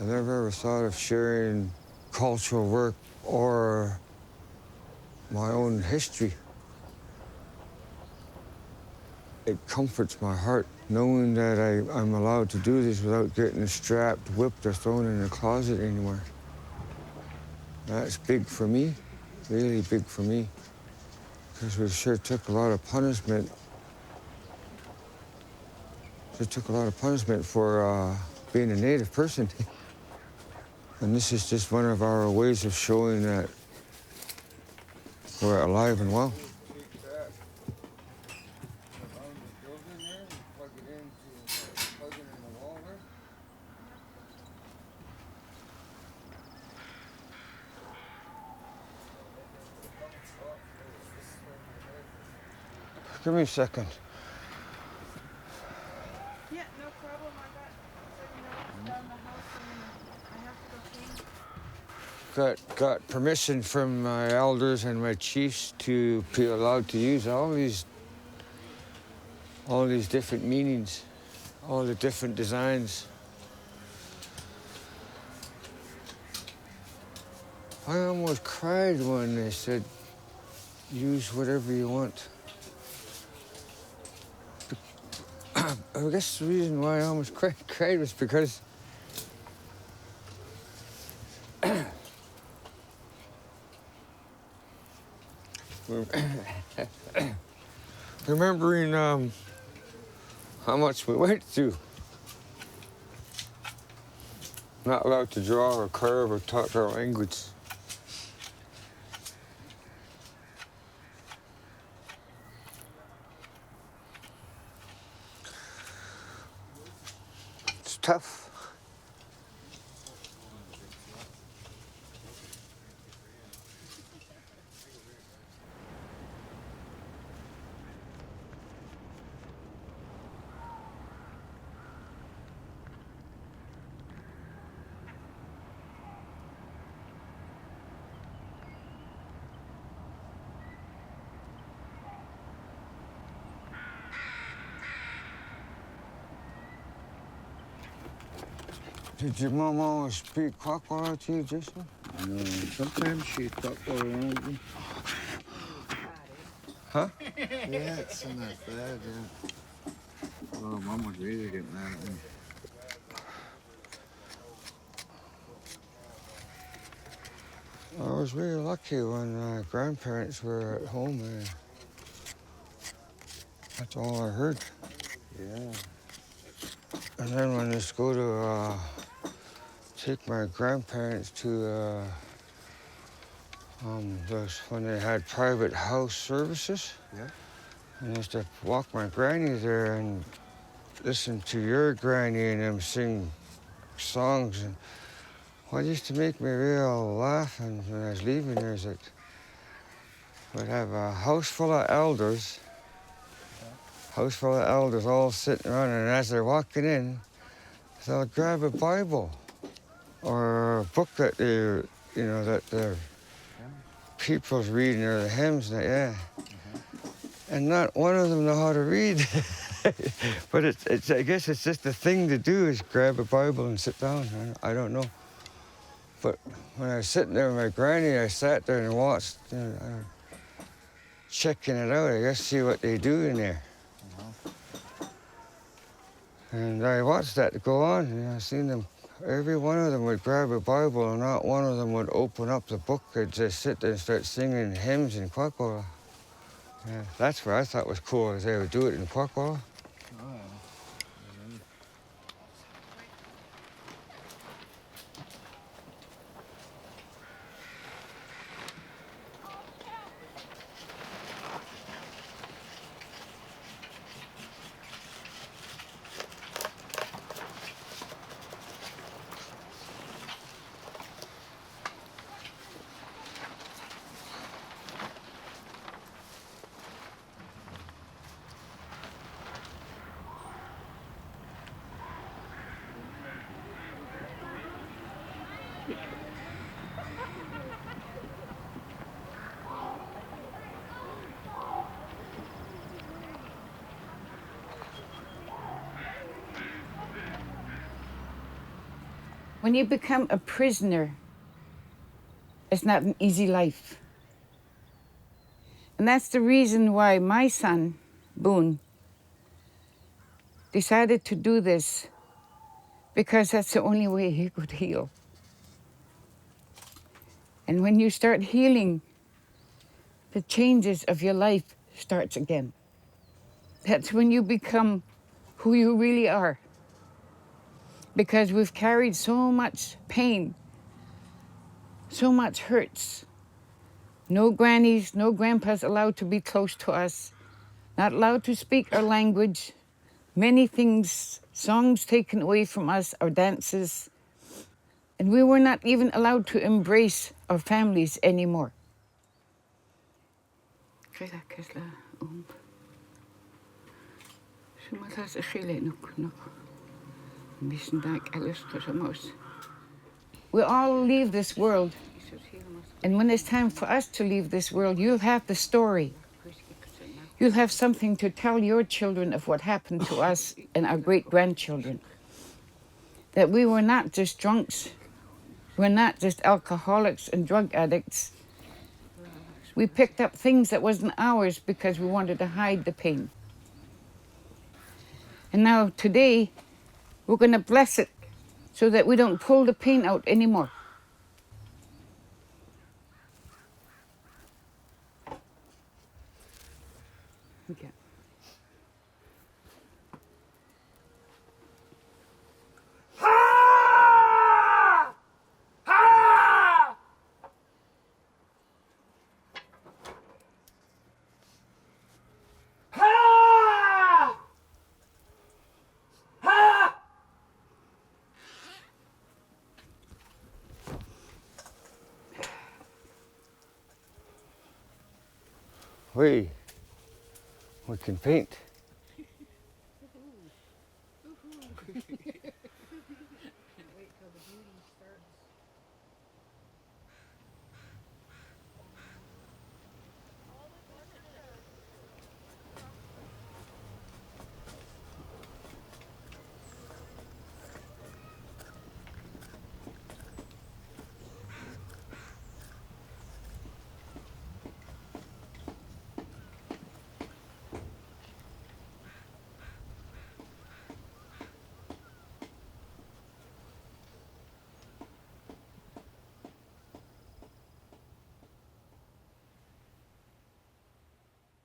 I never ever thought of sharing cultural work or my own history. It comforts my heart knowing that I'm allowed to do this without getting strapped, whipped, or thrown in a closet anymore. That's big for me, really big for me, because we sure took a lot of punishment. It took a lot of punishment for being a Native person. And this is just one of our ways of showing that we're alive and well. Give me a second. Yeah, no problem. I got 7 minutes down the house and I have to go clean. Got permission from my elders and my chiefs to be allowed to use all these different meanings, all the different designs. I almost cried when they said, use whatever you want. I guess the reason why I almost cried was because remembering how much we went through. Not allowed to draw or carve or talk our language. It's tough. Did your mom always speak kwak'wala to you, Jason? No, sometimes she talked around me. Huh? Yeah, it's in that bad, yeah. Oh, Mom would really get mad at me. I was really lucky when my grandparents were at home. That's all I heard. Yeah. And then when I used to go to take my grandparents to when they had private house services. Yeah. And I used to walk my granny there and listen to your granny and them sing songs. And what used to make me real laughing when I was leaving there is that we'd have a house full of elders, all sitting around, and as they're walking in, they'll grab a Bible or a book that that the people's reading, or the hymns, yeah. And not one of them know how to read. But it's I guess it's just the thing to do is grab a Bible and sit down. I don't know. But when I was sitting there with my granny, I sat there and watched, checking it out, I guess, see what they do in there. And I watched that go on, and I seen them, every one of them would grab a Bible, and not one of them would open up the book. They'd just sit there and start singing hymns in kwak'wala. Yeah, that's what I thought was cool, is they would do it in kwak'wala. When you become a prisoner, it's not an easy life. And that's the reason why my son, Boone, decided to do this, because that's the only way he could heal. And when you start healing, the changes of your life starts again. That's when you become who you really are. Because we've carried so much pain, so much hurts. No grannies, no grandpas allowed to be close to us, not allowed to speak our language, many things, songs taken away from us, our dances, and we were not even allowed to embrace our families anymore. We all leave this world, and when it's time for us to leave this world, you'll have the story. You'll have something to tell your children of what happened to us and our great-grandchildren. That we were not just drunks, we're not just alcoholics and drug addicts. We picked up things that wasn't ours because we wanted to hide the pain. And now today, we're going to bless it so that we don't pull the pain out anymore. Okay. We can paint.